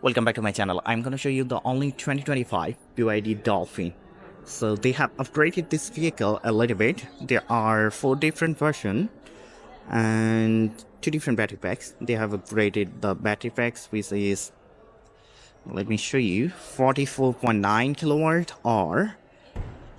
Welcome back to my channel. I'm going to show you the only 2025 BYD Dolphin. So they have upgraded this vehicle a little bit. There are 4 different versions and 2 different battery packs. They have upgraded the battery packs, which is, let me show you, 44.9 kilowatt or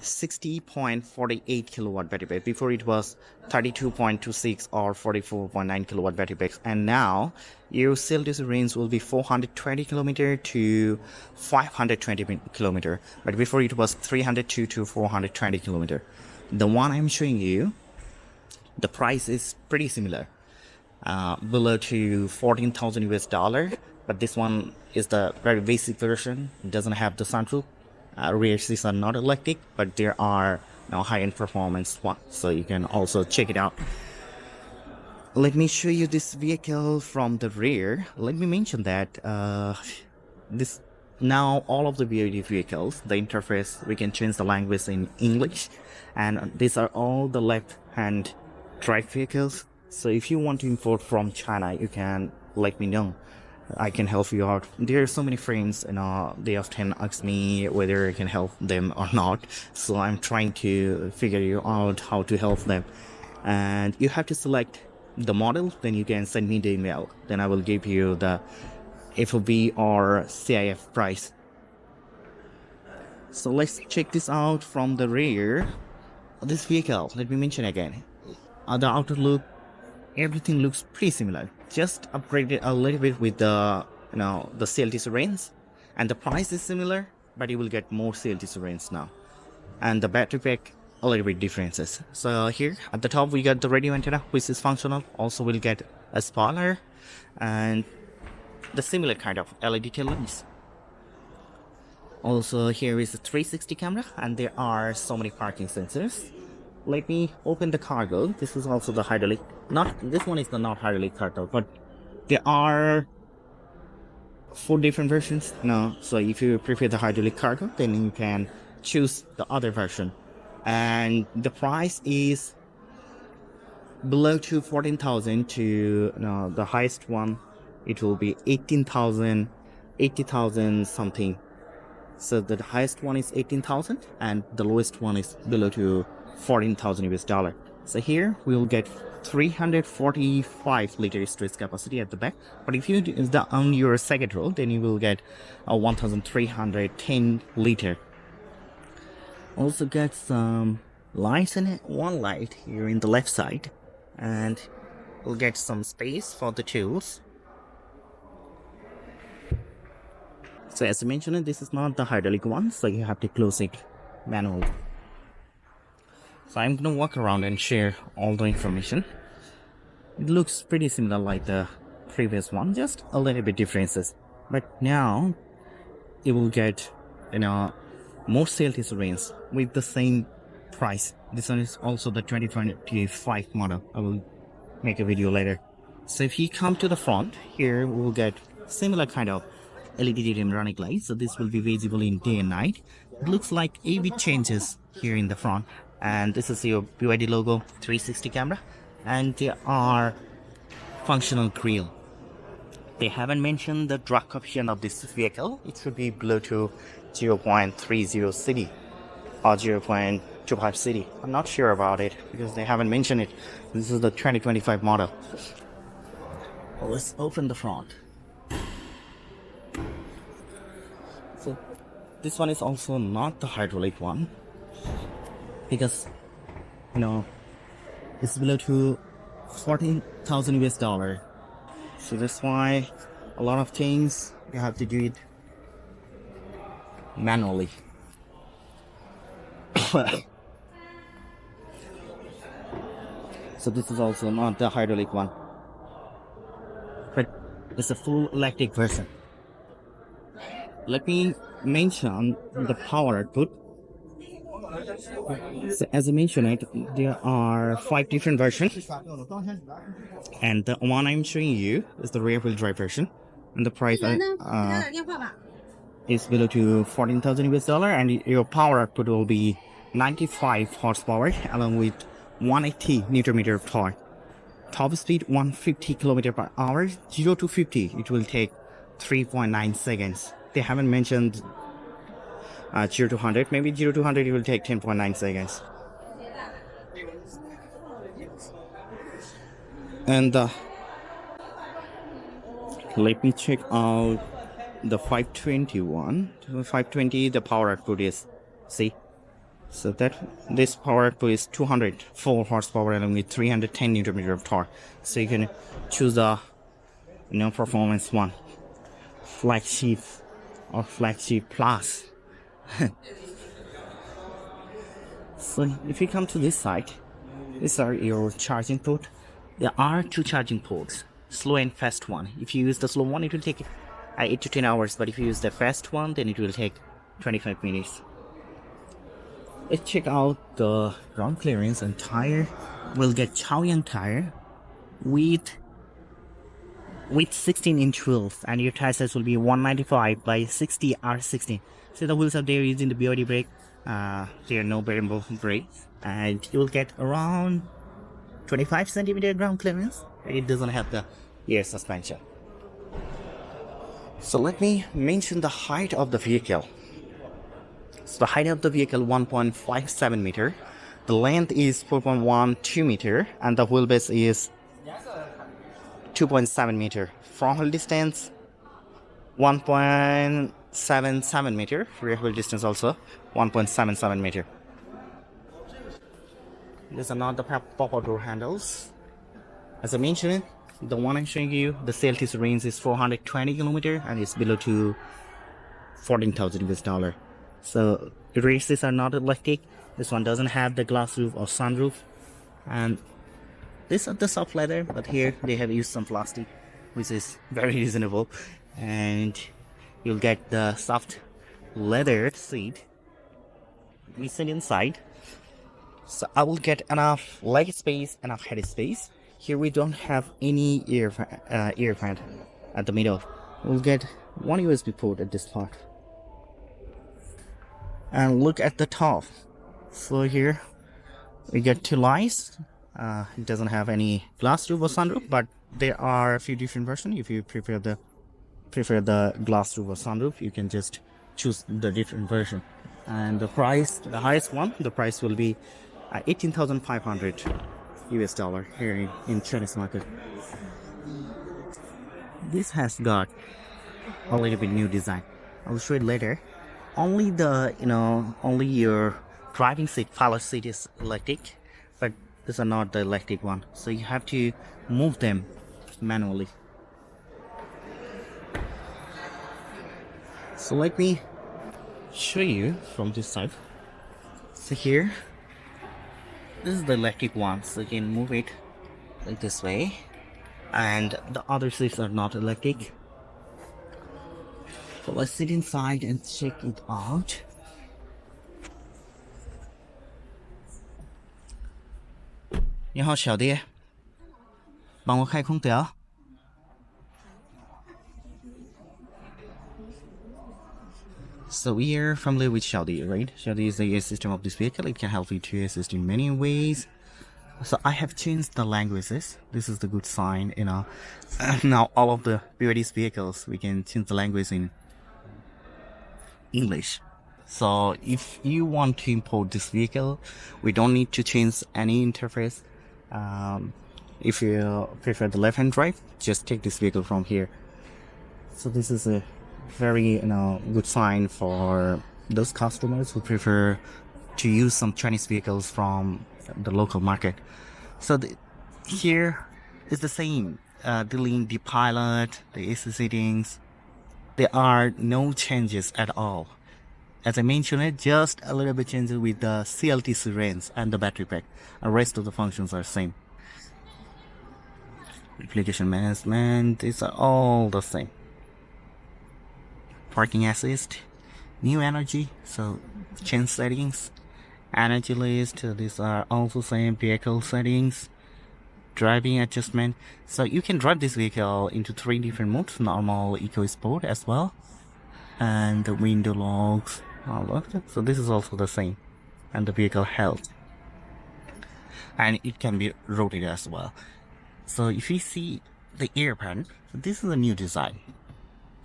60.48 kilowatt battery pack. Before it was 32.26 or 44.9 kilowatt battery packs, and now your CLTC range will be 420 kilometer to 520 kilometer, but before it was 302 to 420 kilometer. The one I'm showing you, the price is pretty similar, below to 14,000 US dollar, but this one is the very basic version. It doesn't have the sunroof. Rear seats are not electric, but there are now high-end performance ones, so you can also check it out. Let me show you this vehicle from the rear. Let me mention that this now all of the BYD vehicles, the interface, we can change the language in English, and these are all the left-hand drive vehicles. So if you want to import from China, you can let me know. I can help you out. There are so many friends, they often ask me whether I can help them or not. So I'm trying to figure you out how to help them. And you have to select the model, then you can send me the email. Then I will give you the FOB or CIF price. So let's check this out from the rear. This vehicle, let me mention again. The outer look, everything looks pretty similar. Just upgraded a little bit with the the CLTC range, and the price is similar, but you will get more CLTC range now, and the battery pack a little bit differences. So here at the top we got the radio antenna, which is functional. Also we'll get a spoiler and the similar kind of LED tail lamps. Also here is a 360 camera, and there are so many parking sensors. Let me open the cargo. This is also the hydraulic. Not this one is the not hydraulic cargo, but there are 4 different versions now. So if you prefer the hydraulic cargo, then you can choose the other version, and the price is below to 14,000 to the highest one. It will be 18,000, 80,000 something. So the highest one is 18,000, and the lowest one is below to 14,000 US dollar. So here we will get 345 liter storage capacity at the back, but if you is the on your second row, then you will get a 1,310 liter. Also get some lights in it, one light here in the left side, and we'll get some space for the tools. So as I mentioned, this is not the hydraulic one, so you have to close it manually. So I'm gonna walk around and share all the information. It looks pretty similar like the previous one, just a little bit differences. But now it will get more CLTC range with the same price. This one is also the 2025 model. I will make a video later. So if you come to the front, here we will get similar kind of LED daytime running lights. So this will be visible in day and night. It looks like AV changes here in the front. And this is your BYD logo, 360 camera, and there are functional grille. They haven't mentioned the drag coefficient of this vehicle. It should be below to 0.30 city or 0.25 city. I'm not sure about it because they haven't mentioned it. This is the 2025 model. Well, let's open the front. So this one is also not the hydraulic one, because it's below to 14,000 US dollar. So that's why a lot of things you have to do it manually. So this is also not the hydraulic one, but it's a full electric version. Let me mention the power output. So as I mentioned, there are 5 different versions, and the one I'm showing you is the rear wheel drive version, and the price is below to 14,000 US dollar, and your power output will be 95 horsepower along with 180 Newton meter of torque. Top speed 150 km per hour. 0 to 50 it will take 3.9 seconds. They haven't mentioned 0 to 100. Maybe 0 to 100 it will take 10.9 seconds. And let me check out the 521. 520, the power output is, see, so that this power output is 204 horsepower along with 310 newton meter of torque. So you can choose the performance one, flagship or flagship plus. So if you come to this side, these are your charging port. There are two charging ports, slow and fast one. If you use the slow one, it will take 8 to 10 hours, but if you use the fast one, then it will take 25 minutes. Let's check out the ground clearance and tire. We'll get Chaoyang tire with 16-inch wheels, and your tire size will be 195 by 60 R16. So the wheels are there using the BYD brake. There are no variable brakes, and you will get around 25 centimeter ground clearance. It doesn't have the air suspension. So let me mention the height of the vehicle. So the height of the vehicle 1.57 meter. The length is 4.12 meter, and the wheelbase is 2.7 meter. Front wheel distance 1.77 meter. Rear wheel distance also 1.77 meter. These are not the pop-out door handles. As I mentioned, the one I'm showing you, the CLTC range is 420 kilometer and it's below to 14,000 US dollar. So races are not electric. This one doesn't have the glass roof or sunroof, and these are the soft leather, but here they have used some plastic, which is very reasonable, and you'll get the soft leather seat. We sit inside. So I will get enough leg space, enough head space. Here we don't have any ear vent at the middle. We'll get one USB port at this part. And look at the top. So here we get two lights. It doesn't have any glass roof or sunroof, but there are a few different versions. If you prefer the glass roof or sunroof, you can just choose the different version. And the price, the highest one, the price will be 18,500 US dollar here in Chinese market. This has got a little bit new design. I'll show it later. Only only your driving seat, pilot seat is electric, but these are not the electric one. So you have to move them manually. So let me show you from this side. So here, this is the electric one, so you can move it like this way, and the other seats are not electric. So let's sit inside and check it out. You好，小弟，帮我开空调。So we are familiar with Xiaodi, right? Xiaodi is the air system of this vehicle. It can help you to assist in many ways. So I have changed the languages. This is the good sign, Now all of the BYD's vehicles, we can change the language in English. So if you want to import this vehicle, we don't need to change any interface. If you prefer the left-hand drive, just take this vehicle from here. So this is a very good sign for those customers who prefer to use some Chinese vehicles from the local market. So here is the same, dealing the pilot, the AC settings. There are no changes at all. As I mentioned, just a little bit changes with the CLTC range and the battery pack. The rest of the functions are same. Application management, these are all the same. Parking assist, new energy, so change settings, energy list, these are also same. Vehicle settings, driving adjustment. So you can drive this vehicle into 3 different modes: normal, eco, sport as well, and the window locks. So this is also the same, and the vehicle health, and it can be rotated as well. So if you see the air pan, this is a new design.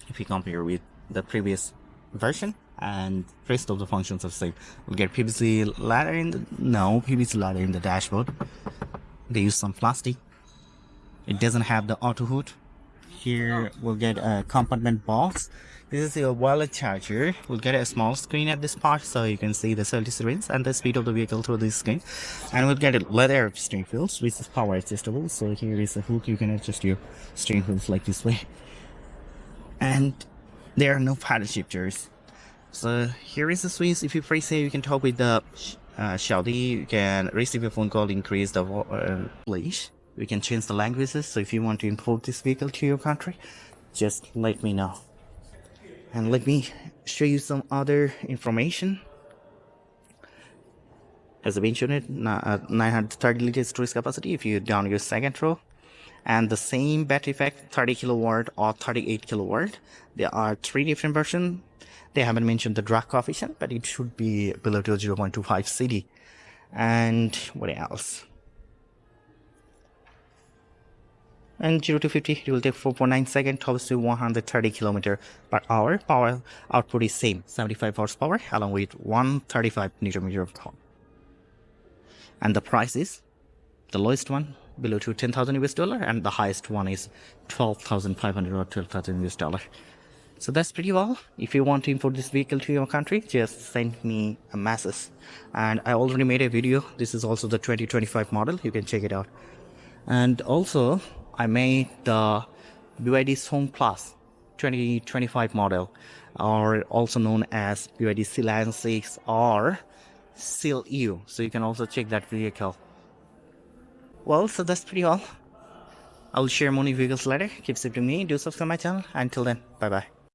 if you compare with the previous version, and rest of the functions are same. We'll get PVC ladder in the PVC ladder in the dashboard. They use some plastic. It doesn't have the auto hood. Here we'll get a compartment box. This is your wireless charger. We'll get a small screen at this part so you can see the CLTC range and the speed of the vehicle through this screen. And we'll get a leather steering wheels, which is power adjustable. So here is a hook, you can adjust your steering wheels like this way. And there are no paddle shifters. So here is the switch. If you press here, you can talk with the Xiaodi. You can receive a phone call, increase the English. We can change the languages. So if you want to import this vehicle to your country, just let me know. And let me show you some other information. As I mentioned, 930 liters storage capacity if you down your second row. And the same battery pack, 30 kilowatt or 38 kilowatt. There are 3 different versions. They haven't mentioned the drag coefficient, but it should be below to 0.25 CD. And what else? And 0 to 50, it will take 4.9 seconds, tops to 130 km per hour. Power output is same, 75 horsepower, along with 135 Nm of torque. And the price is the lowest one below to 10,000 US dollar, and the highest one is 12,500 or 12,000 US dollar. So that's pretty well. If you want to import this vehicle to your country, just send me a message. And I already made a video. This is also the 2025 model. You can check it out. And also, I made the BYD Home Plus 2025 model, or also known as BYD Sedan 6 or CLU. So you can also check that vehicle. Well, so that's pretty all. I'll share more new vehicles later. Keep supporting me. Do subscribe my channel. Until then, bye bye.